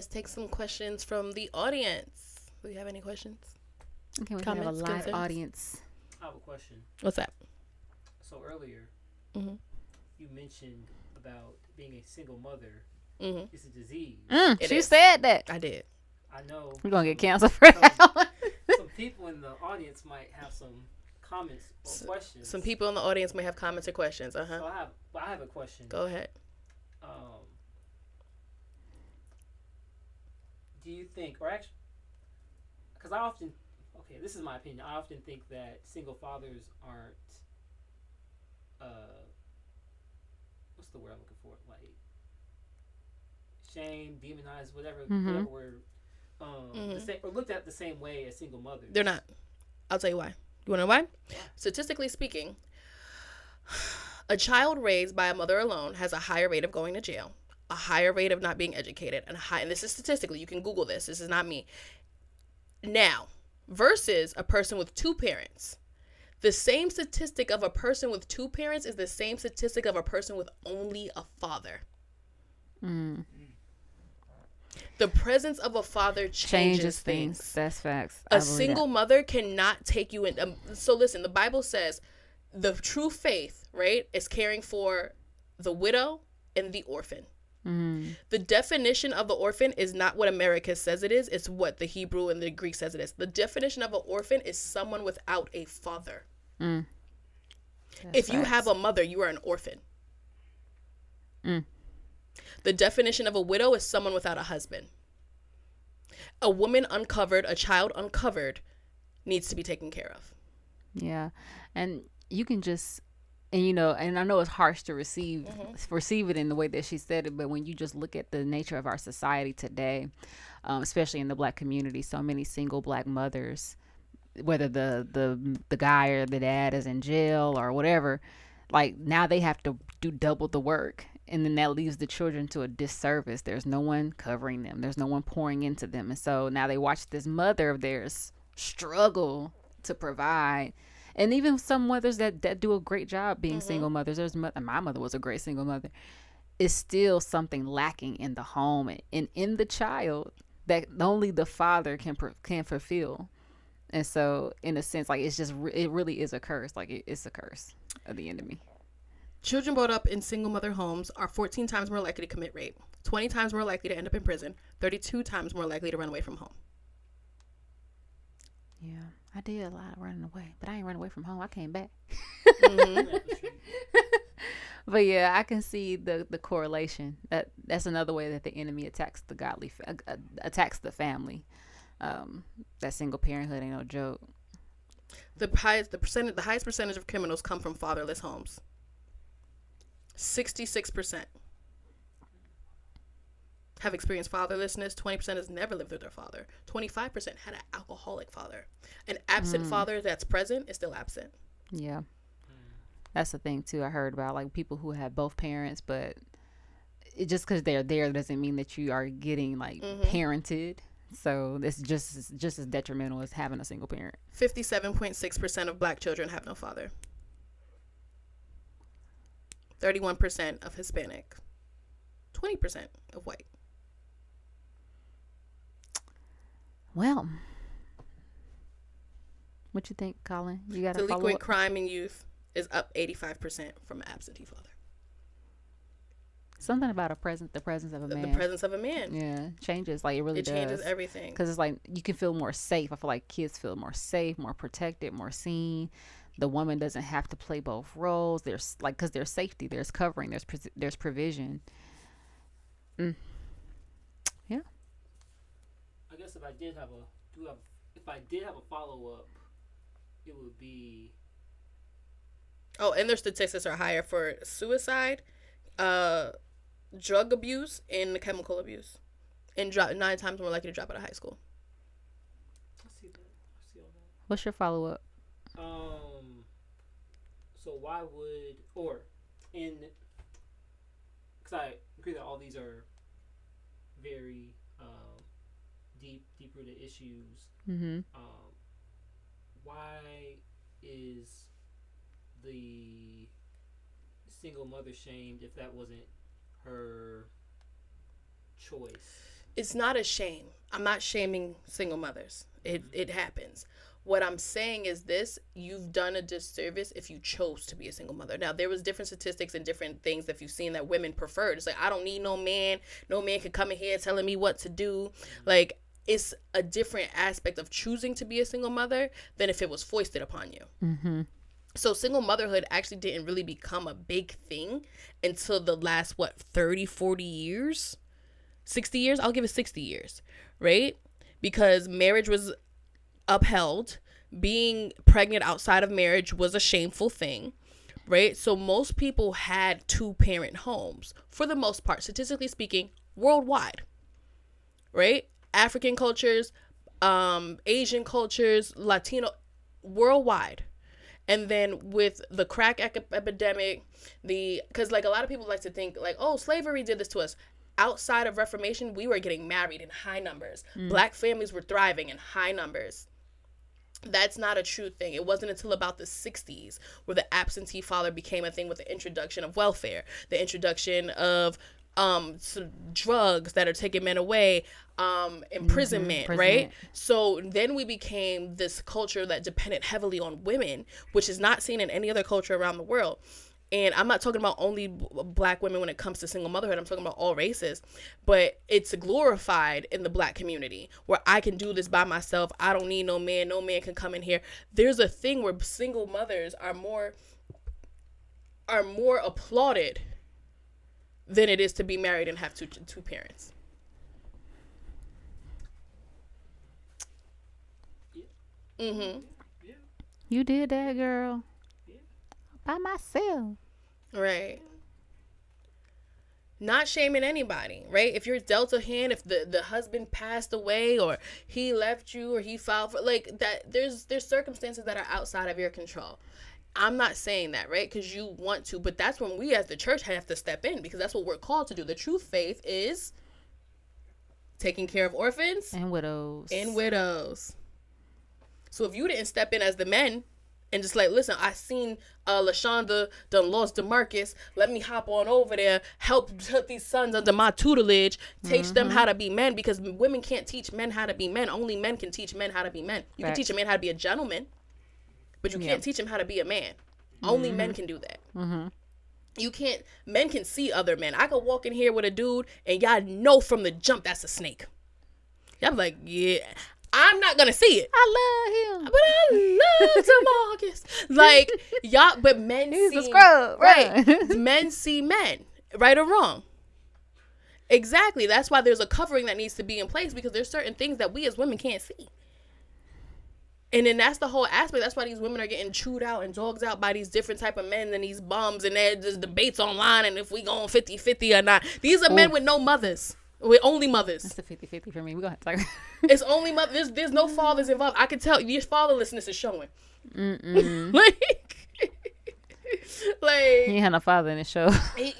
let's take some questions from the audience. Do you have any questions? Okay, we have a live concerns? Audience. I have a question. What's that? So earlier, you mentioned about being a single mother. It's a disease. She said that. I did. I know. We're going to get canceled for that. Some people in the audience might have some comments or questions. Some people in the audience may have comments or questions. So I have a question. Go ahead. Do you think, or actually, because I often, this is my opinion, I often think that single fathers aren't, what's the word I'm looking for? Like, shamed, demonized, whatever word, the same, or looked at the same way as single mothers. They're not. I'll tell you why. You want to know why? Yeah. Statistically speaking, a child raised by a mother alone has a higher rate of going to jail, a higher rate of not being educated, and this is statistically. You can Google this. This is not me. Now, versus a person with two parents. The same statistic of a person with two parents is the same statistic of a person with only a father. The presence of a father changes things. That's facts. A single mother cannot take you in. So listen, the Bible says the true faith, right, is caring for the widow and the orphan. The definition of the orphan is not what America says it is. It's what the Hebrew and the Greek says it is. The definition of an orphan is someone without a father. If you have a mother, you are an orphan. The definition of a widow is someone without a husband. A woman uncovered, a child uncovered, needs to be taken care of. Yeah. And you can just, and you know, and I know it's harsh to receive it in the way that she said it, but when you just look at the nature of our society today, especially in the Black community, so many single Black mothers, whether the guy or the dad is in jail or whatever, like now they have to do double the work. And then that leaves the children to a disservice. There's no one covering them. There's no one pouring into them. And so now they watch this mother of theirs struggle to provide. And even some mothers that do a great job being single mothers. My mother was a great single mother. It's still something lacking in the home and in the child that only the father can fulfill. And so in a sense, like it really is a curse. Like it's a curse of the enemy. Children brought up in single mother homes are 14 times more likely to commit rape, 20 times more likely to end up in prison, 32 times more likely to run away from home. Yeah, I did a lot of running away, but I ain't run away from home. I came back. But yeah, I can see the correlation. That's another way that the enemy attacks the attacks the family. That single parenthood ain't no joke. The highest percentage of criminals come from fatherless homes. 66% have experienced fatherlessness. 20% has never lived with their father. 25% had an alcoholic father. An absent father that's present is still absent. Yeah. That's the thing too. I heard about like people who have both parents, but it just because they're there doesn't mean that you are getting like parented. So it's just as detrimental as having a single parent. 57.6% of Black children have no father. 31% of Hispanic, 20% of white. Well, what you think, Colin? You got to follow up? Delinquent crime in youth is up 85% from an absentee father. Something about the presence of a man. The presence of a man. Yeah, changes. Like it really does. It changes everything. Because it's like you can feel more safe. I feel like kids feel more safe, more protected, more seen. The woman doesn't have to play both roles. There's like, because there's safety, there's covering, there's provision. Yeah. I guess if I did have a follow up, it would be. Oh, and their statistics are higher for suicide, drug abuse, and chemical abuse, and 9 times more likely to drop out of high school. I see all that. What's your follow up? So why would, because I agree that all these are very deep-rooted issues. Why is the single mother shamed if that wasn't her choice? It's not a shame. I'm not shaming single mothers. It happens. What I'm saying is this: you've done a disservice if you chose to be a single mother. Now, there was different statistics and different things that you've seen that women preferred. It's like, I don't need no man. No man can come in here telling me what to do. Like, it's a different aspect of choosing to be a single mother than if it was foisted upon you. Mm-hmm. So single motherhood actually didn't really become a big thing until the last, 30, 40 years? 60 years? I'll give it 60 years, right? Because marriage was upheld. Being pregnant outside of marriage was a shameful thing, right? So most people had two-parent homes, for the most part, statistically speaking, worldwide, right? African cultures, Asian cultures, Latino, worldwide. And then with the crack epidemic, because like a lot of people like to think like, oh, slavery did this to us. Outside of Reformation, we were getting married in high numbers. Black families were thriving in high numbers. That's not a true thing. It wasn't until about the 60s where the absentee father became a thing with the introduction of welfare, the introduction of some drugs that are taking men away, imprisonment, right? So then we became this culture that depended heavily on women, which is not seen in any other culture around the world. And I'm not talking about only black women when it comes to single motherhood. I'm talking about all races. But it's glorified in the black community where I can do this by myself. I don't need no man. No man can come in here. There's a thing where single mothers are more applauded than it is to be married and have two parents. Mm-hmm. You did that, girl. By myself. Right. Not shaming anybody, right? If you're dealt a hand, if the husband passed away or he left you or he filed for like that, there's circumstances that are outside of your control. I'm not saying that, right? Because you want to, but that's when we as the church have to step in because that's what we're called to do. The true faith is taking care of orphans and widows. So if you didn't step in as the men and just like, listen, I seen LaShonda done lost DeMarcus. Let me hop on over there, help put these sons under my tutelage, teach them how to be men because women can't teach men how to be men. Only men can teach men how to be men. You can teach a man how to be a gentleman, but you can't teach him how to be a man. Only men can do that. You can't, men can see other men. I could walk in here with a dude and y'all know from the jump that's a snake. Y'all be like, yeah. I'm not gonna see it. I love him, but I love DeMarcus. Like y'all, but men He's see a scrub, right. Men see men, right or wrong. Exactly. That's why there's a covering that needs to be in place because there's certain things that we as women can't see. And then that's the whole aspect. That's why these women are getting chewed out and dogged out by these different type of men and these bums. And there's debates online and if we going 50-50 or not. These are men with no mothers. With only mothers. That's a 50-50 for me. We're going to talk. It's only mothers. There's no fathers involved. I can tell your fatherlessness is showing. like you had no father in the show.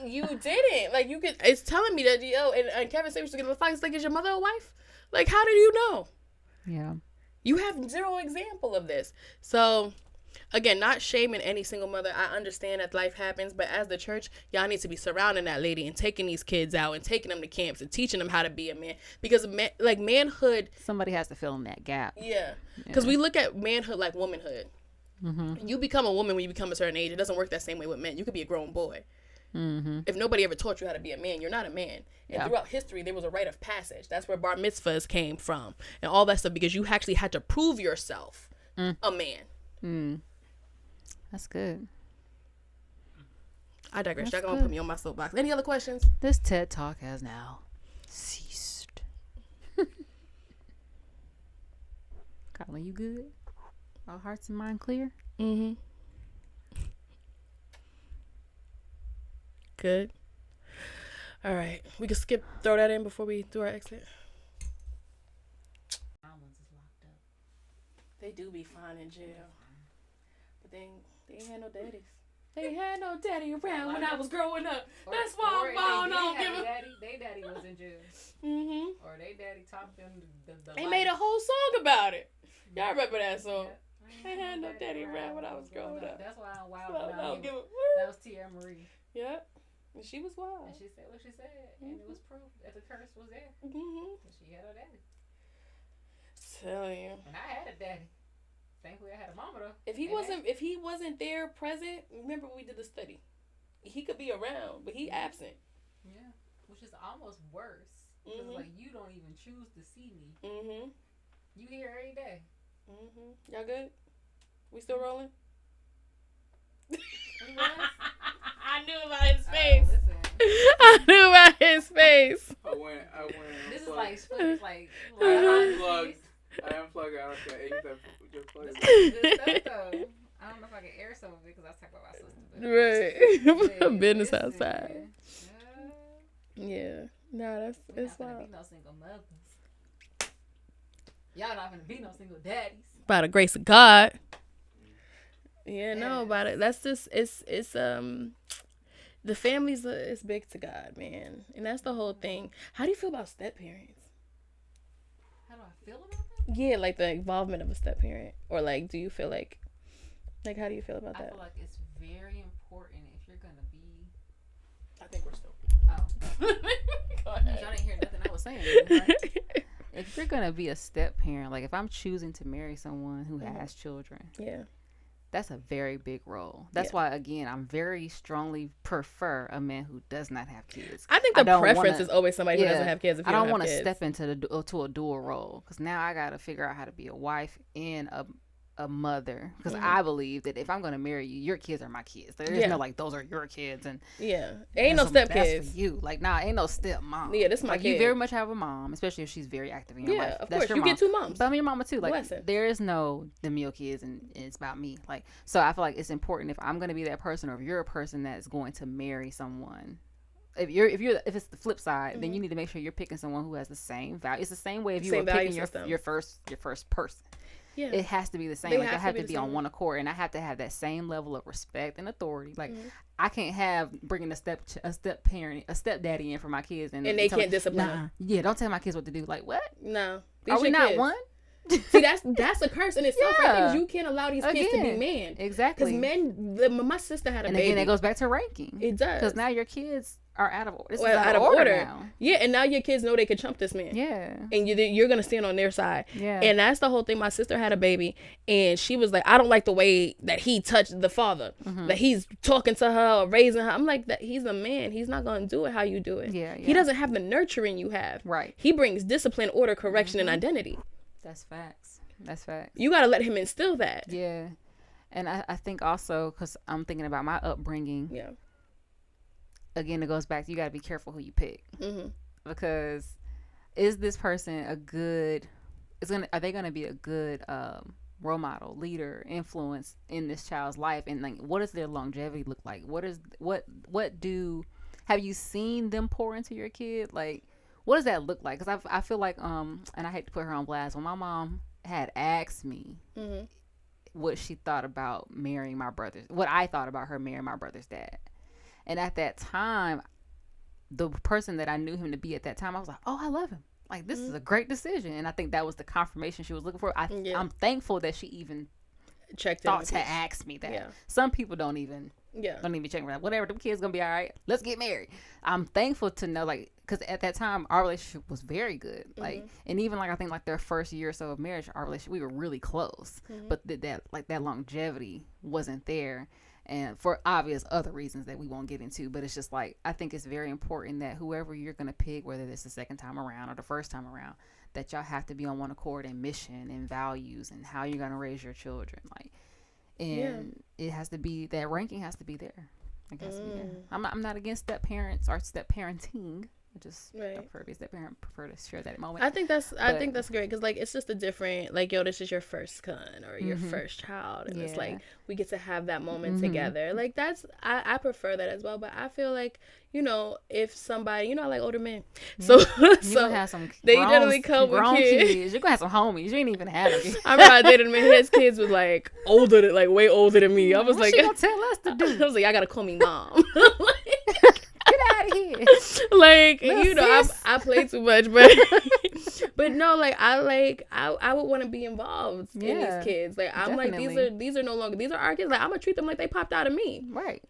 You didn't. Like you could. It's telling me that and Kevin said we should get a fight. It's like, is your mother a wife? Like, how did you know? Yeah. You have zero example of this. So, again, not shaming any single mother. I understand that life happens, but as the church, y'all need to be surrounding that lady and taking these kids out and taking them to camps and teaching them how to be a man. Because, manhood... Somebody has to fill in that gap. Yeah. Because we look at manhood like womanhood. You become a woman when you become a certain age. It doesn't work that same way with men. You could be a grown boy. If nobody ever taught you how to be a man, you're not a man. And throughout history, there was a rite of passage. That's where bar mitzvahs came from and all that stuff because you actually had to prove yourself a man. That's good. I digress. Y'all gonna put me on my soapbox. Any other questions? This TED Talk has now ceased. Colin, you good? All hearts and mind clear? Good. All right. We can throw that in before we do our exit. They do be fine in jail. But they ain't had no daddies. They ain't had no daddy around when I was growing up. That's why I'm don't give a... They daddy was in jail. Or they daddy taught them the They made a whole song about it. Y'all remember that song? Yeah. They had no daddy around when I was growing up. That's why I'm wild. So, that was Tia Marie. Yeah. And she was wild. And she said what she said, and it was proof that the curse was there. And she had her daddy. Tell you. And I had a daddy. Thankfully, I had a mama though. If he wasn't there present, remember we did the study. He could be around, but he absent. Yeah, which is almost worse because like you don't even choose to see me. You here every day. Y'all good? We still rolling? I knew about his face. I knew about his face. I went. This is like footage, like unplugged. I unplugged. I don't care. Just plug it. Though. I don't know if I can air some of it because I was talking about my sister. Right. Business outside. Yeah. No, that's it's not gonna be no single mothers. Y'all not gonna be no single daddies. By the grace of God. Yeah, no, about it. That's just it's the family's is big to God, man, and that's the whole thing. How do you feel about step parents? How do I feel about that? Yeah, like the involvement of a step parent, or like, do you feel like how do you feel about that? I feel like it's very important if you're gonna be. I think we're still. Oh, go ahead. Y'all didn't hear nothing I was saying. Right? If you're gonna be a step parent, like if I'm choosing to marry someone who has children, yeah. That's a very big role. That's why, again, I'm very strongly prefer a man who does not have kids. I think the preference is always somebody who doesn't have kids. If you I don't want to step into to a dual role because now I got to figure out how to be a wife and a mother because I believe that if I'm going to marry you, your kids are my kids. There's no like those are your kids and ain't no step kids for you. Like ain't no step mom. Yeah, this is my like kid. You very much have a mom, especially if she's very active in your life. Of That's course your you mom. get two moms. But I'm your mama too. Like Blessing. there is no them your kids and it's about me. Like so I feel like it's important if I'm going to be that person or if you're a person that's going to marry someone. If it's the flip side, then you need to make sure you're picking someone who has the same value. It's the same way if you were picking your first person. Yeah. It has to be the same. Like I have to be on one accord, and I have to have that same level of respect and authority. Like I can't have bringing a stepdaddy in for my kids, and they can't discipline them. Yeah, don't tell my kids what to do. Like what? No, are we not kids. One? See, that's a curse in itself. Right? Because you can't allow these kids to be men. Exactly. Because my sister had a baby. And again, it goes back to ranking. It does. Because now your kids are out of order. Out of order now. Yeah, and now your kids know they can chump this man. Yeah. And you're going to stand on their side. Yeah. And that's the whole thing. My sister had a baby, and she was like, I don't like the way that he touched the father. That he's talking to her or raising her. I'm like, that he's a man. He's not going to do it how you do it. Yeah. He doesn't have the nurturing you have. Right. He brings discipline, order, correction, and identity. That's facts. That's facts. You got to let him instill that. Yeah. And I think also, because I'm thinking about my upbringing. Yeah. Again, it goes back to you got to be careful who you pick. Because is this person are they going to be a good role model, leader, influence in this child's life? And like, what does their longevity look like? Have you seen them pour into your kid? Like, what does that look like? Because I feel like, and I hate to put her on blast, when my mom had asked me what she thought about marrying my brother, what I thought about her marrying my brother's dad. And at that time, the person that I knew him to be at that time, I was like, oh, I love him. Like, this is a great decision. And I think that was the confirmation she was looking for. I'm thankful that she even thought to ask me that. Yeah. Some people don't even check me out. Whatever, them kids gonna be all right. Let's get married. I'm thankful to know, like, because at that time our relationship was very good. Like, and even like I think like their first year or so of marriage, our relationship, we were really close. But that longevity wasn't there, and for obvious other reasons that we won't get into. But it's just like I think it's very important that whoever you're gonna pick, whether it's the second time around or the first time around, that y'all have to be on one accord in mission and values and how you're gonna raise your children. Like. And it has to be, that ranking has to be there. It has to be there. I'm not against step parents or step parenting. I just prefer to be a step parent. Prefer to share that moment. I think that's great because like it's just a different, like, yo, this is your first son or your first child, and it's like we get to have that moment together. Like that's I prefer that as well. But I feel like, you know, if somebody, I like older men, so have some they generally come with kids. You're gonna have some homies. You ain't even had them. I remember I dated a man. His kids was like way older than me. I was what like, she gonna tell us to do? I was like, I gotta call me mom. Get out of here. Like, I play too much, but no, like I would want to be involved in these kids. Like I'm definitely. Like these are no longer, these are our kids. Like I'm gonna treat them like they popped out of me. Right.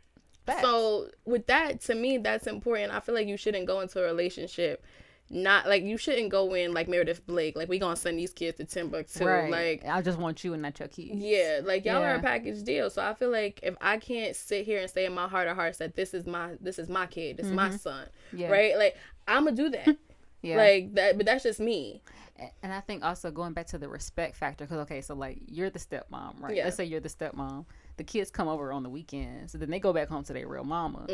Facts. So with that, to me, that's important. I feel like you shouldn't go into a relationship. Not like you shouldn't go in like Meredith Blake, like we gonna send these kids to Timbuktu. Right. Like I just want you and not your kids. yeah, like y'all are Yeah. a package deal. So I feel like if I can't sit here and say in my heart of hearts that this is my kid, this is my son, Yeah. right? Like I'm gonna do that. Yeah. Like that, but that's just me. And I think also going back to the respect factor, because okay, so like you're the stepmom, right? Yeah. Let's say you're the stepmom. The kids come over on the weekends, so then they go back home to their real mama.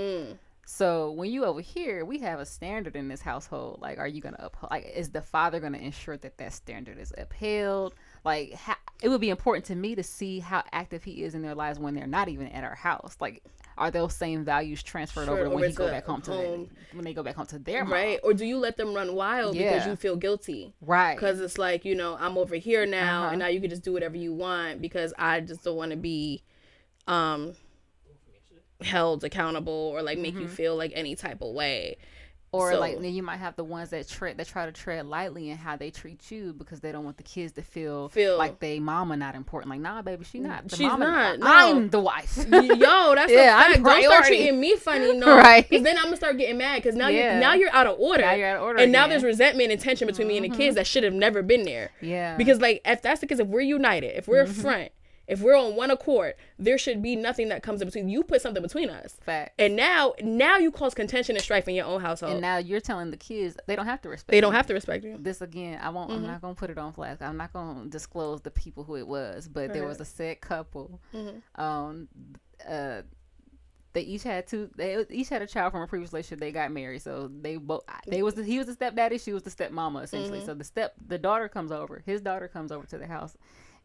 So when you over here, we have a standard in this household. Like, are you gonna uphold? Like, is the father gonna ensure that that standard is upheld? Like, it would be important to me to see how active he is in their lives when they're not even at our house. Like, are those same values transferred over to when he go back home to when they go back home to their mom? Right? Or do you let them run wild because Yeah. you feel guilty? Right. Because it's like, you know, I'm over here now, Uh-huh. and now you can just do whatever you want because I just don't want to be held accountable or like make you feel like any type of way. Or So- like then you might have the ones that try to tread lightly in how they treat you because they don't want the kids to feel like they mama not important. Like, nah, baby, she not. The She's mama, not, no. I'm the wife. Yo, that's Yeah, a I'm fact. Don't start priority. treating me funny, no. Right. Because then I'm gonna start getting mad because now Yeah. you're out of order. Now you're out of order and now again. there's resentment and tension between me and the kids that should have never been there. Yeah. Because like if that's the case, if we're united, if we're a front, if we're on one accord, there should be nothing that comes in between. You put something between us. Fact. And now you cause contention and strife in your own household. And now you're telling the kids they don't have to respect. They don't you. have to respect you. This again, I won't. I'm not gonna put it on flash. I'm not gonna disclose the people who it was, but there was a said couple. They each had a child from a previous relationship. They got married, so he was the stepdaddy, she was the stepmama essentially. So the daughter comes over. His daughter comes over to the house,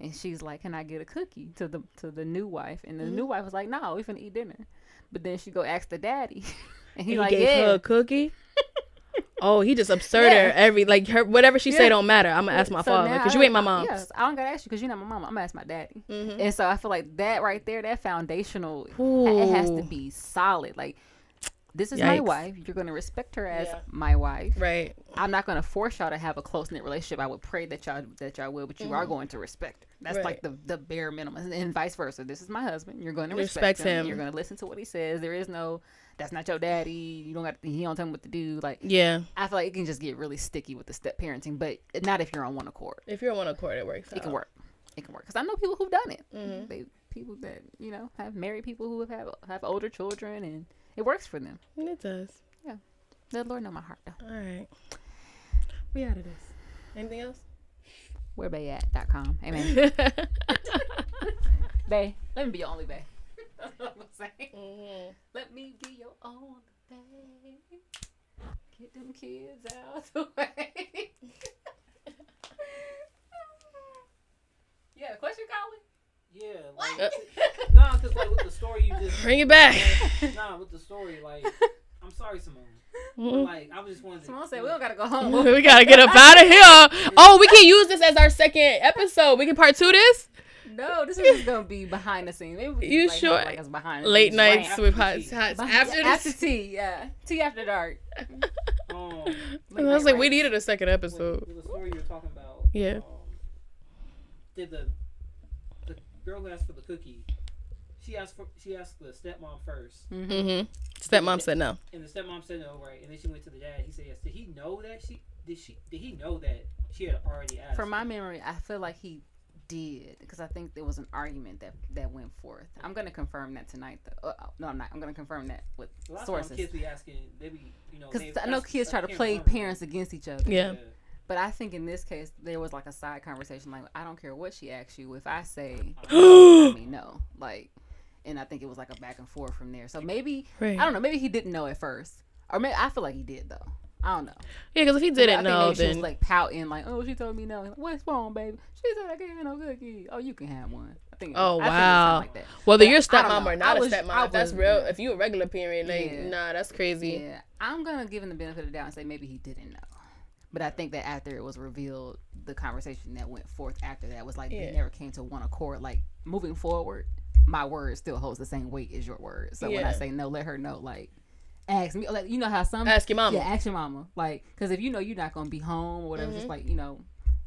and she's like, "Can I get a cookie?" to the new wife, and the new wife was like, "No, we finna eat dinner." But then she go ask the daddy, and he's like, gave "Yeah." her a cookie. Oh, he just absurd her her whatever she say don't matter. I'm gonna ask my So father now because you ain't my mom. Yes, I don't gotta ask you because you're not my mom. I'm gonna ask my daddy. And so I feel like that right there, that foundational, it has to be solid. Like, this is my Yikes. wife. You're gonna respect her as Yeah. my wife. Right. I'm not gonna force y'all to have a close knit relationship. I would pray that y'all will, but you are going to respect her. That's Right. like the bare minimum, and vice versa. This is my husband. You're going to Respect respect him. him. You're going to listen to what he says. There is no, that's not your daddy. You don't got. He don't tell me what to do. Like, Yeah. I feel like it can just get really sticky with the step parenting, but not if you're on one accord. If you're on one accord, it works. It can work. It can work because I know people who've done it. People that have married people who have older children, and it works for them. It does. Yeah, the Lord know my heart though. All right. We out of this. Anything else? Wherebayat.com. Amen. Bae, let me be your only bae. That's what I'm saying. Let me be your only bae. Get them kids out the way. Yeah, question, Colin? Yeah, like, nah, because like with the story you just Bring it back. nah, with the story, like, I'm sorry, Simone. But, like, I was just wanted to. Simone said we don't gotta go home. We gotta get up out of here. Oh, we can use this as our second episode. We can part 2 this. No, this is just gonna be behind the scenes. Maybe we You can, sure? Like us behind the Late scenes. nights after with the hot tea. after After this. tea, yeah. Tea after dark. I Late was night like, we rides. needed a second episode. With the story you're talking about. Yeah. Did the girl who asked for the cookie? She asked the stepmom first, Mm-hmm. Stepmom said no. and the stepmom said no, right? And then she went to the dad. He said yes. Did he know that did he know that she had already asked? From my memory, I feel like he did because I think there was an argument that went forth. I'm gonna confirm that tonight. Though. No, I'm not. I'm gonna confirm that with a lot of sources times kids be asking, they be because I know kids try to play parents against each other. Yeah. But I think in this case there was like a side conversation. Like, I don't care what she asks you. If I say, let me know. Like, and I think it was like a back and forth from there. So maybe Right. I don't know. Maybe he didn't know at first, or maybe I feel like he did though. I don't know. Yeah, because if he didn't I think know, maybe she was then like pouting, like, "Oh, she told me no." Like, what's wrong, baby? She said I can't have no cookie. Oh, you can have one. I think. Oh, I think it was wow. something like that. whether But you're a I don't stepmom know. or not I was- a stepmom, I if that's was- real, yeah. if you a regular parent, like, Yeah. nah, that's crazy. Yeah, I'm gonna give him the benefit of the doubt and say maybe he didn't know. But I think that after it was revealed, the conversation that went forth after that was like they never came to one accord. Like, moving forward, my word still holds the same weight as your word. So when I Yeah. say no, let her know. Like, ask me. Like, you know how some Ask your mama. Yeah, ask your mama. Like, because if you know you're not gonna be home or whatever, just like,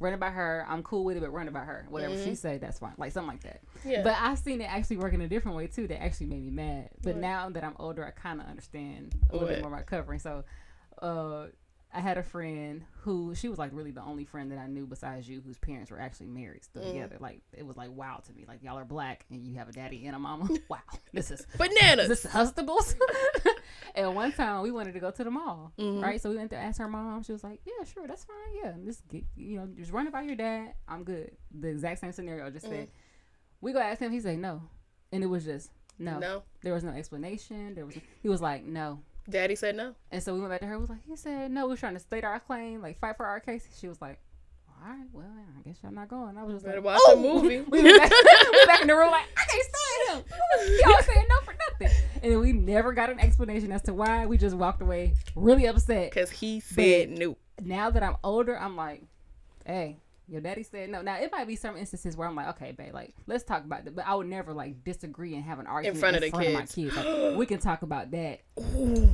run it by her. I'm cool with it, but run it by her. Whatever Mm-hmm. she say, that's fine. Like something like that. Yeah. But I seen it actually work in a different way too. That actually made me mad. But Right. now that I'm older, I kind of understand a little Right. bit more about covering. So, I had a friend who she was like really the only friend that I knew besides you whose parents were actually married still together. Like it was like wow to me. Like y'all are black and you have a daddy and a mama. Wow, this is Bananas. Is this Hustables? And one time we wanted to go to the mall, right? So we went to ask her mom. She was like, "Yeah, sure, that's fine. Yeah, just run it by your dad. I'm good." The exact same scenario. Just said, we go ask him. He said no, and it was just no. No. There was no explanation. He was like no. Daddy said no. And so we went back to her. He said no. We're trying to state our claim, like fight for our case. She was like, all right, well, I guess y'all not going. I was just Better like, watch the movie. we went back in the room like, I can't stand him. He always saying no for nothing. And then we never got an explanation as to why. We just walked away really upset. Because he said no. Now that I'm older, I'm like, hey, your daddy said no. Now, it might be some instances where I'm like, okay, babe, like, let's talk about that. But I would never, like, disagree and have an argument In front of the my kids. Like, we can talk about that. Ooh.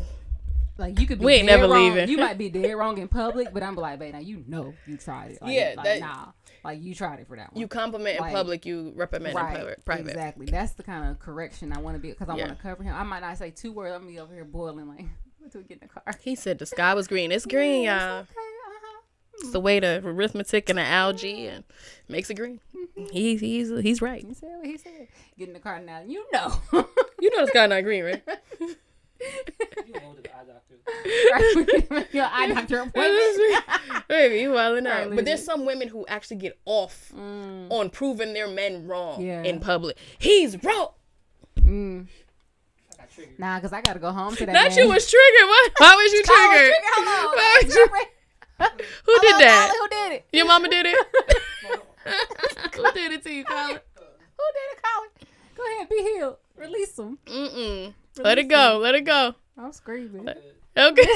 Like, you could be We ain't dead never wrong. leaving. You might be dead wrong in public, but I'm like, babe, now you know you tried it. Like, Yeah, like, nah. Like, you tried it for that one. You compliment in Like, public, you reprimand in private. Exactly. That's the kind of correction I want to be, because I Yeah. want to cover him. I might not say 2 words. I'm going to be over here boiling, like, until we get in the car. He said the sky was green. It's green, y'all. Okay, It's the way the arithmetic and the algae and makes it green. He's right. He said what he said. Get in the car now. You know. You know the sky not green, right? You don't go to the eye doctor. Your eye doctor appointment. Baby, you wilding Right, out. But there's some women who actually get off on proving their men wrong Yeah. in public. He's wrong. Mm. I got triggered. Nah, because I got to go home to that Not man. you was triggered. Why was you I was triggered? triggered. Hold on. Why was you- Who did that? Who did it? Your mama did it? Who did it to you, Colin? Who did it, Colin? Go ahead, be healed. Release him. Mm-mm. Let it go. Let it go. I'm screaming. Okay.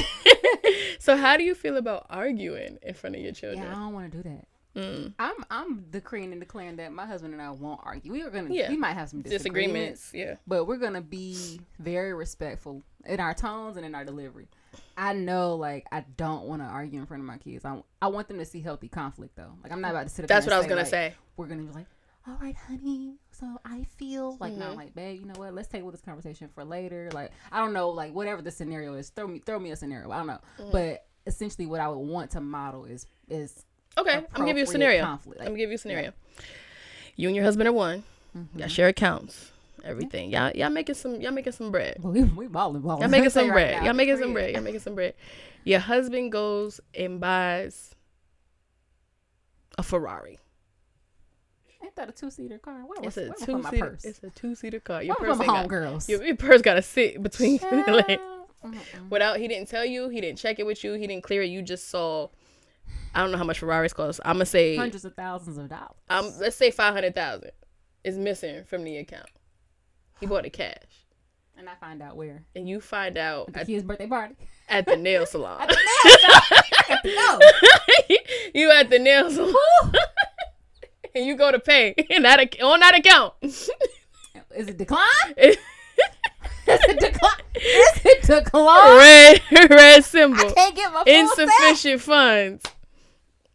So how do you feel about arguing in front of your children? Yeah, I don't want to do that. Mm. I'm decreeing and declaring that my husband and I won't argue. Yeah. We might have some disagreements, Yeah. but we're gonna be very respectful in our tones and in our delivery. I know, like, I don't want to argue in front of my kids. I want them to see healthy conflict, though. Like, I'm not about to sit up That's there what I and was gonna like, say. We're gonna be like, all right, honey. So I feel like, no, Mhm. like, babe, you know what? Let's table this conversation for later. Like, I don't know, like, whatever the scenario is, throw me a scenario. I don't know, but essentially, what I would want to model is Okay, I'm gonna give you a appropriate scenario. conflict. I'm gonna give you a scenario. You and your husband are one. Mm-hmm. Y'all share accounts. Everything. Y'all making some bread. Well, we balling. Y'all making some bread. Y'all making some bread. Y'all making some bread. Your husband goes and buys a Ferrari. Ain't that a 2-seater car? Where It's was a my two-seater. purse? It's a 2-seater car. Where Your was purse my ain't got, homegirls? your purse gotta sit between your legs. Mm-mm. Without, he didn't tell you, he didn't check it with you, he didn't clear it. You just saw. I don't know how much Ferraris cost. I'm gonna say Hundreds of thousands of dollars. let's say 500,000 is missing from the account. He bought it cash, And I find out where. and you find out At the kid's birthday party. at the nail salon. At the nail shop. No. You at the nail salon, and you go to pay on that account. Is it decline? Is it decline? Is it decline? red symbol. I can't get my full set. Insufficient funds.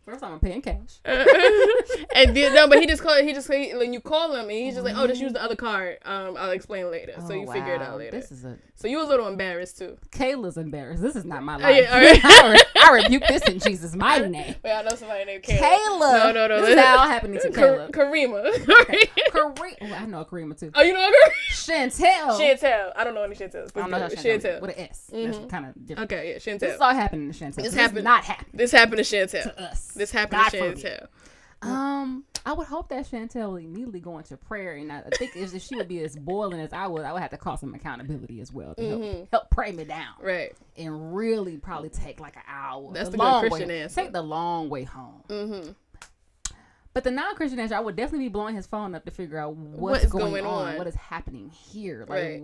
First, I'm paying cash. And but he just when you call him and he's just like, oh, just use the other card. I'll explain later. So you figure it out later. This is So you was a little embarrassed too. Kayla's embarrassed. This is not my Oh, life. yeah, all right. I rebuke this in Jesus' mighty name. Wait, I know somebody named Kayla. Kayla. No. This is all happening to Kayla. Karima. Karima. Oh, I know a Karima too. Oh, you know Karima? Chantel. Chantel. I don't know any Chantels. I don't know how Chantel. with an S. That's kind of different. Okay, yeah, This Chantel. is all happening to Chantel. This This happened- is not happening This happened to Chantel. to us. This happened God to forbid. Chantel. I would hope that Chantel would immediately go into prayer, and I think if she would be as boiling as I would have to call some accountability as well to help pray me down, Right. and really probably take like an hour. That's the long good Christian way, answer. Take the long way home. Mm-hmm. But the non-Christian answer, I would definitely be blowing his phone up to figure out What what's is going going on? what is happening here. Like Right.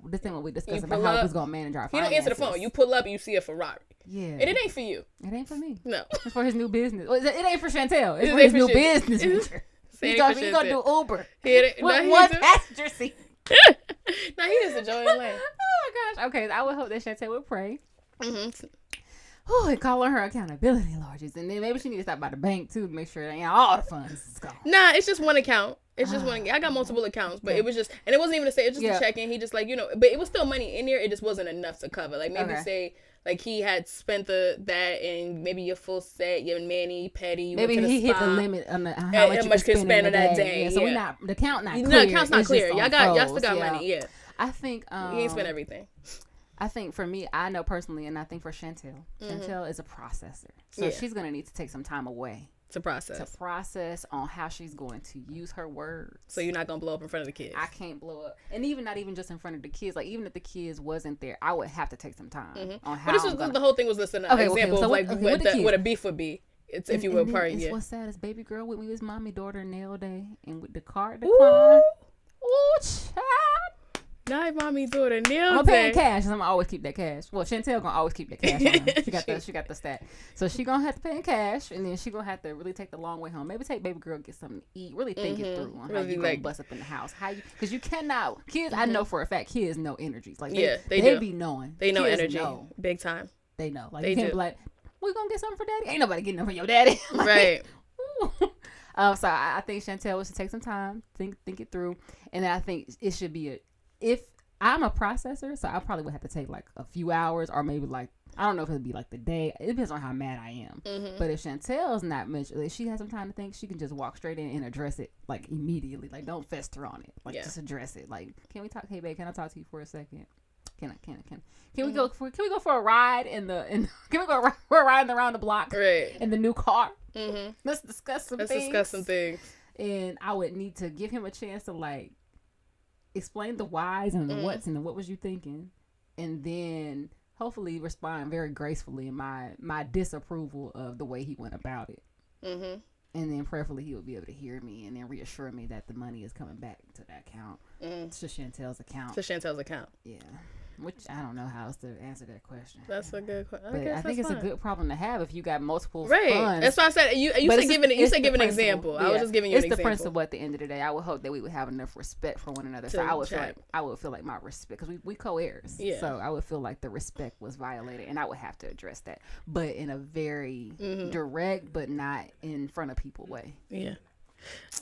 this thing what we discussed You about pull how up, he's gonna manage our He finances. don't answer the phone. You pull up and you see a Ferrari. yeah, And it ain't for you. it ain't for me. No. It's for his new business. Well, it ain't for Chantel. It's It for ain't his for new Chantel. business venture. Say He's it ain't gonna, for he gonna do Uber. With With one passenger seat. No, he just enjoying life. Oh my gosh. Okay, I would hope that Chantel would pray. Mm-hmm. and calling her accountability, Lord Jesus. And then maybe she need to stop by the bank too to make sure that all the funds is gone. Nah, it's just one account. It's just one. I got multiple accounts, but it was just, and it wasn't even to say, it was just a check-in. He just like, but it was still money in there. It just wasn't enough to cover. Like maybe say, like he had spent that and maybe your full set, your mani, petty. Maybe he hit the limit on how much you can spend on that day. Yeah, so we not the account not clear. No, the account's not clear. Y'all still got money. Yeah. I think you ain't spend everything. I think for me, I know personally, and I think for Chantel is a processor. So she's going to need to take some time away. To process on how she's going to use her words. So you're not going to blow up in front of the kids. I can't blow up. And not even just in front of the kids. Like, even if the kids wasn't there, I would have to take some time on how the whole thing was listening to an example of like what a beef would be. It's if you were part of it. What's sad is baby girl with me was mommy daughter nail day and with the card decline. Ooh, child. Not mommy daughter nail day. I'm paying cash. I'm gonna always keep that cash. Well, Chantel gonna always keep that cash on her. She got the stat. So she gonna have to pay in cash, and then she gonna have to really take the long way home. Maybe take baby girl, get something to eat. Really think it through on how you gonna bust up in the house. Because you cannot. Kids, I know for a fact, kids know energies. Like they be knowing. They know kids energy. Big time. They know. Like you can't be like, we gonna get something for daddy. Ain't nobody getting nothing for your daddy. Like, right. So I think Chantel should take some time, think it through, and then I think it should be if I'm a processor, so I probably would have to take like a few hours or maybe like, I don't know if it'd be like the day. It depends on how mad I am. But if Chantel's not much, if she has some time to think, she can just walk straight in and address it like immediately. Like don't fester on it. Like just address it. Like, can we talk? Hey babe, can I talk to you for a second? Can we go for a ride can we go for a ride around the block in the new car? Let's discuss some things. And I would need to give him a chance to like explain the whys and the whats and the what was you thinking, and then hopefully respond very gracefully in my disapproval of the way he went about it. And then prayerfully he would be able to hear me and then reassure me that the money is coming back to that account, to Chantel's account. Yeah. Which I don't know how else to answer that question. That's a good question. But I think it's a good problem to have if you got multiple funds. That's why I said you said give an example. Yeah. I was just giving you an example. It's the principle at the end of the day. I would hope that we would have enough respect for one another. So I would feel like my respect, because we co-heirs. Yeah. So I would feel like the respect was violated, and I would have to address that, but in a very direct, but not in front of people way. Yeah.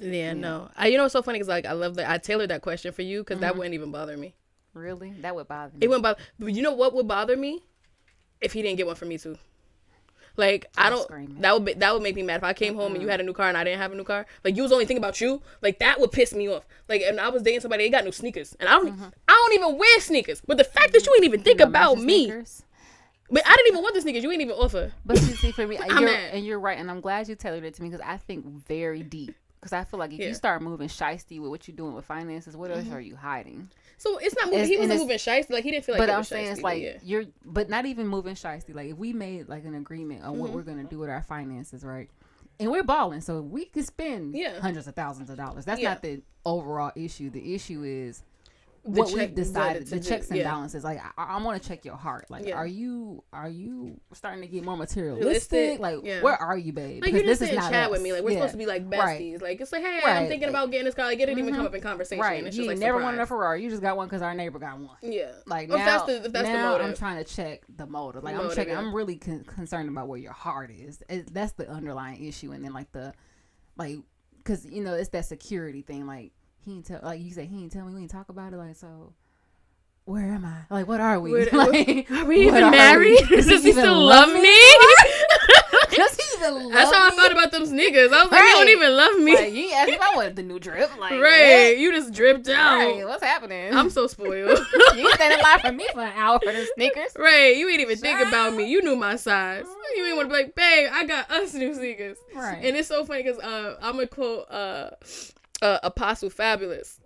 No. You know what's so funny is like I love that I tailored that question for you because that wouldn't even bother me. Really? That would bother me. It wouldn't bother. But you know what would bother me? If he didn't get one for me too. Like that would make me mad if I came home and you had a new car and I didn't have a new car. Like you was only thinking about you. Like that would piss me off. Like, and I was dating somebody, they got new sneakers, and I don't even wear sneakers. But the fact that you ain't even think about me. Sneakers? But I didn't even want the sneakers. You ain't even offer. But you see, for me, you're right, and I'm glad you tailored it to me because I think very deep. Because I feel like if you start moving shiesty with what you're doing with finances, what else are you hiding? So it's not moving. He wasn't moving shiesty. Like he didn't feel like. But I'm saying it's like you're, but not even moving shiesty. Like if we made like an agreement on what we're gonna do with our finances, right? And we're balling, so we can spend hundreds of thousands of dollars. That's not the overall issue. The issue is what we've decided, the checks and balances. Like I want to check your heart. Like are you starting to get more materialistic? Like where are you, babe? Like you just didn't chat with me. Like we're supposed to be like besties. Like it's like, hey, I'm thinking about getting this car. Like it didn't even come up in conversation. Right. It's you just like never wanted a Ferrari. You just got one because our neighbor got one. Yeah. Like now, if that's the motive. I'm trying to check the motive. Like I'm checking. I'm really concerned about where your heart is. That's the underlying issue. And then because it's that security thing. Like he ain't tell. Like you say, he ain't tell me. We ain't talk about it. Like so. Where am I? Like, what are we? Are we even married? Does he still love me? Does he even love me? That's how I felt about them sneakers. I was like, you don't even love me. Like, you asked if I wanted the new drip. Like, right. You just dripped out. Right. What's happening? I'm so spoiled. You standing in line for me for an hour for the sneakers. Right. You ain't even think about me. You knew my size. You ain't want to be like, babe, I got us new sneakers. Right. And it's so funny because I'm going to quote Apostle Fabulous.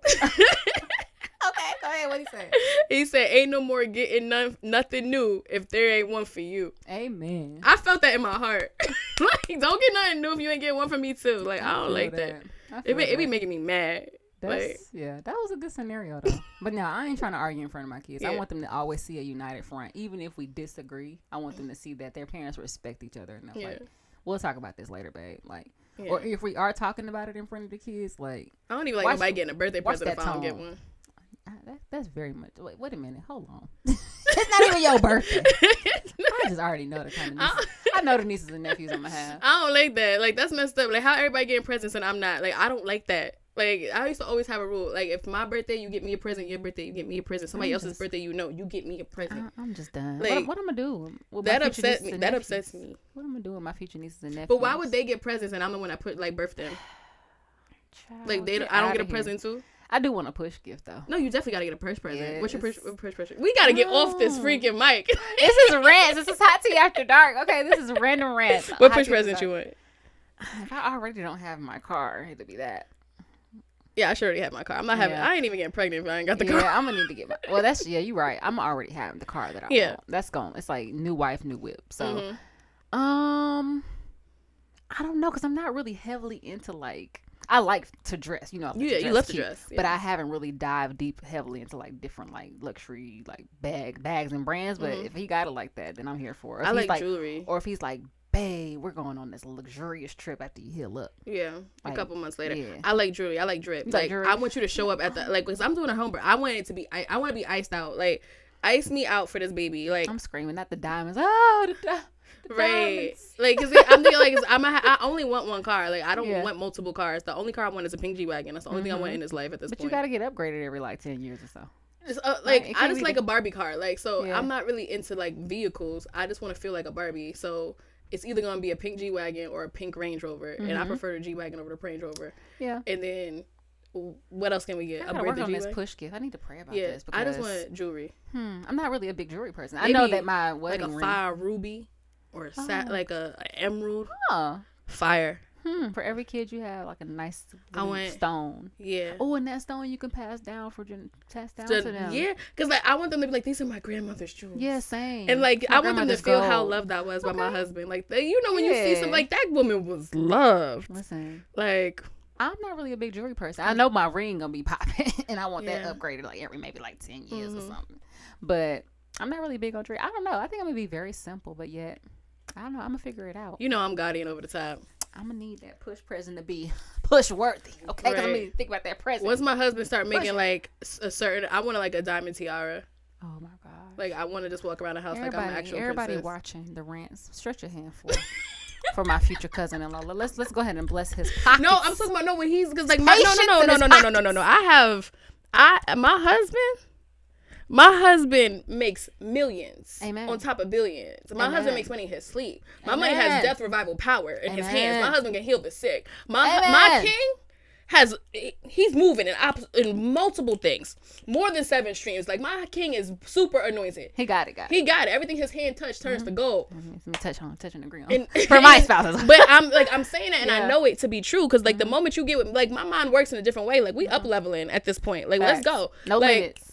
Okay, go ahead. What he say? He said, ain't no more getting nothing new if there ain't one for you. Amen. I felt that in my heart. Like, don't get nothing new if you ain't get one for me too. Like, I don't like that. It be making me mad. That was a good scenario though. But now I ain't trying to argue in front of my kids. I want them to always see a united front. Even if we disagree, I want them to see that their parents respect each other enough. Like, we'll talk about this later, babe. Like, or if we are talking about it in front of the kids, like, I don't even like nobody getting a birthday present if I don't get one. That's very much. Wait a minute. Hold on. It's not even your birthday. I just already know the kind of nieces. I know the nieces and nephews I'm gonna have. I don't like that. Like, that's messed up. Like, how everybody getting presents and I'm not. Like, I don't like that. Like, I used to always have a rule. Like, if my birthday, you get me a present. Your birthday, you get me a present. Somebody else's birthday, you get me a present. I'm just done. Like, what I'm gonna do? With that my upsets me. nephews? Upsets me. What am I gonna do with my future nieces and nephews? But why would they get presents and I'm the one that put, like, birth them? Child, Like, I don't get a present too? I do want a push gift though. No, you definitely gotta get a purse present. Yes. What's your purse present? We gotta get off this freaking mic. This is rants. This is hot tea after dark. Okay, this is random rants. What push present you want? If I already don't have my car, it'll be that. Yeah, I sure already have my car. I'm not having. I ain't even getting pregnant if I ain't got the car. Yeah, I'm gonna need to get my. Well, that's you're right. I'm already having the car that I want. That's gone. It's like new wife, new whip. So, I don't know because I'm not really heavily into like. I like to dress, you know. You love to dress, but I haven't really dived deep heavily into like different like luxury like bags and brands. But if he got it like that, then I'm here for it. I like jewelry. Or if he's like, babe, we're going on this luxurious trip after you heal up. Yeah, like, a couple months later. Yeah. I like jewelry. I like drip. Like I want you to show up at the because I'm doing a home birth. I want it to be. I want to be iced out. Like ice me out for this baby. Like I'm screaming, not the diamonds. Oh, the diamonds. Right, like, cause I'm thinking like I only want one car. Like I don't want multiple cars. The only car I want is a pink G-Wagon. That's the only thing I want in this life at this point. But you gotta get upgraded every like 10 years or so. Just, like I just like a Barbie car. Like so, I'm not really into like vehicles. I just want to feel like a Barbie. So it's either gonna be a pink G-Wagon or a pink Range Rover, and I prefer the G-Wagon over the Range Rover. Yeah, and then. What else can we get? I gotta work on this push gift. I need to pray about this. Because I just want jewelry. I'm not really a big jewelry person. Maybe I know that my wedding like a fire ruby. Or like a emerald. Fire. For every kid you have like a nice stone. Yeah. Oh, and that stone you can pass down to them. Yeah, because like I want them to be like, these are my grandmother's jewels. Yeah, same. And like I want them to feel how loved I was by my husband. Like when you see something like that woman was loved. Listen, like I'm not really a big jewelry person. I know my ring gonna be popping, and I want that upgraded like every maybe like 10 years or something. But I'm not really big on jewelry. I don't know. I think I'm gonna be very simple, but yet I don't know. I'm gonna figure it out. You know, I'm Guardian over the top. I'm gonna need that push present to be push worthy. Okay, because I'm gonna think about that present. Once my husband start making like a certain, I want like a diamond tiara. Oh my god! Like I want to just walk around the house like I'm an actual everybody princess. Watching the rants, stretch your hand for my future cousin-in-law. Let's go ahead and bless his pockets. No, I'm talking about when he's because like no. My husband makes millions. Amen. On top of billions. My husband makes money in his sleep. My money has death revival power in his hands. My husband can heal the sick. My king he's moving in multiple things. More than 7 streams. Like my king is super anointed. He got it. He got it. Everything his hand touch turns to gold. Touch and agree on. For my spouses. But I'm saying that and I know it to be true because like the moment you get with like my mind works in a different way. Like we up leveling at this point. Like let's go. No limits.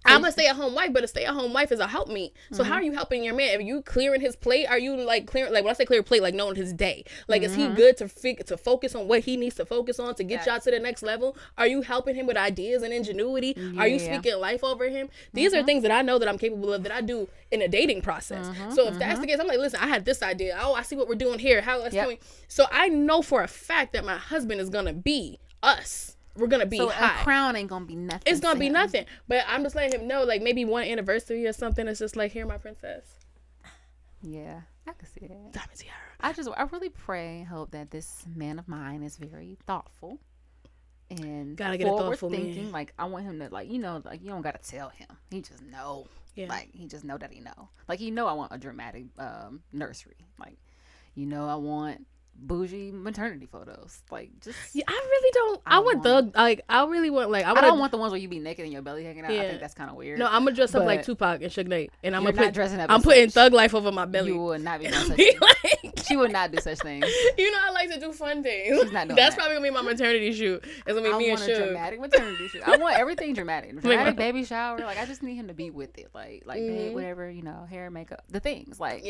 I'm a stay-at-home wife, but a stay-at-home wife is a helpmeet. So how are you helping your man? Are you clearing his plate? Are you like clearing? Like when I say clear plate, like knowing his day. Like is he good to focus on what he needs to focus on to get y'all to the next level? Are you helping him with ideas and ingenuity? Are you speaking life over him? These are things that I know that I'm capable of that I do in a dating process. So if that's the case, I'm like, listen, I had this idea. Oh, I see what we're doing here. How that's coming. So I know for a fact that my husband is gonna be us. We're gonna be high. A crown ain't gonna be nothing. It's gonna be nothing. But I'm just letting him know, like maybe one anniversary or something. It's just like, here, my princess. Yeah, I can see that. Diamond tiara. I really pray and hope that this man of mine is very thoughtful and gotta get a thoughtful thinking. Man. Like I want him to like you don't gotta tell him. He just know. Yeah. Like he just know that he know. Like I want a dramatic nursery. Like I want bougie maternity photos. Like just I really don't. I want thug. Like I really want like I don't want the ones where you be naked and your belly hanging out. I think that's kind of weird. No, I'm gonna dress up like Tupac and Suge Knight, and I'm gonna dressing up. I'm putting thug life over my belly. You would not be doing such things. She would not do such things. You know I like to do fun things. She's not doing That's probably gonna be my maternity shoot. It's gonna be me and Suge. I want a dramatic maternity shoot. I want everything dramatic. Dramatic baby shower. Like I just need him to be with it. Like babe, whatever hair, makeup, the things. Like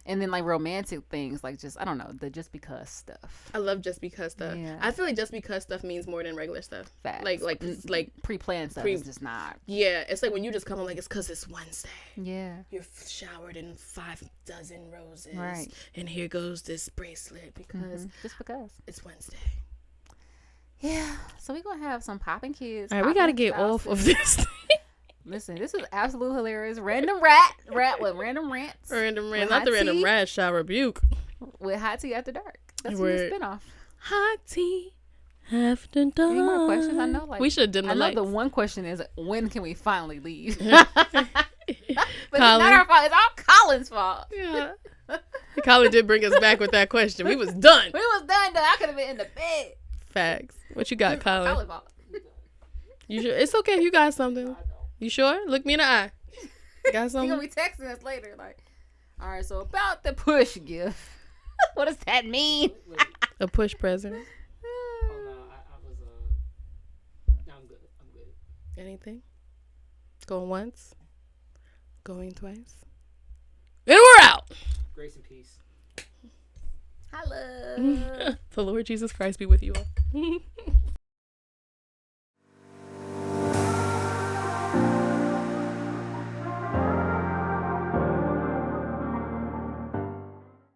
and then like romantic things. Like just I don't know the just because stuff. I love just because stuff. Yeah. I feel like just because stuff means more than regular stuff. Facts. Like pre-planned stuff is just not. Yeah, it's like when you just come on like it's because it's Wednesday. Yeah. You're showered in 5 dozen roses. Right. And here goes this bracelet because just because it's Wednesday. Yeah. So we're gonna have some popping kids. All right, we gotta get off of this thing. Listen, this is absolutely hilarious. Random rants. Random rant, With not the hot random tea. rat shall rebuke. With Hot Tea After Dark. That's a new Word. spinoff. Hot tea after dark. Any more questions? I know, like we should dim the I know lights. the one question is when can we finally leave? But it's Colin. not our fault. It's all Colin's fault. Yeah. Colin did bring us back with that question. We was done. We was done though. I could have been in the bed. Facts. What you got, Colin? Colin's fault. You sure? It's okay if you got something. You sure? Look me in the eye. Got He's something? gonna be texting us later, like, all right, so about the push gift. What does that mean? Wait. A push present. Oh no, I was no, I'm good. I'm good. Anything? Going once? Going twice? And we're out. Grace and peace. Hello. The Lord Jesus Christ be with you all.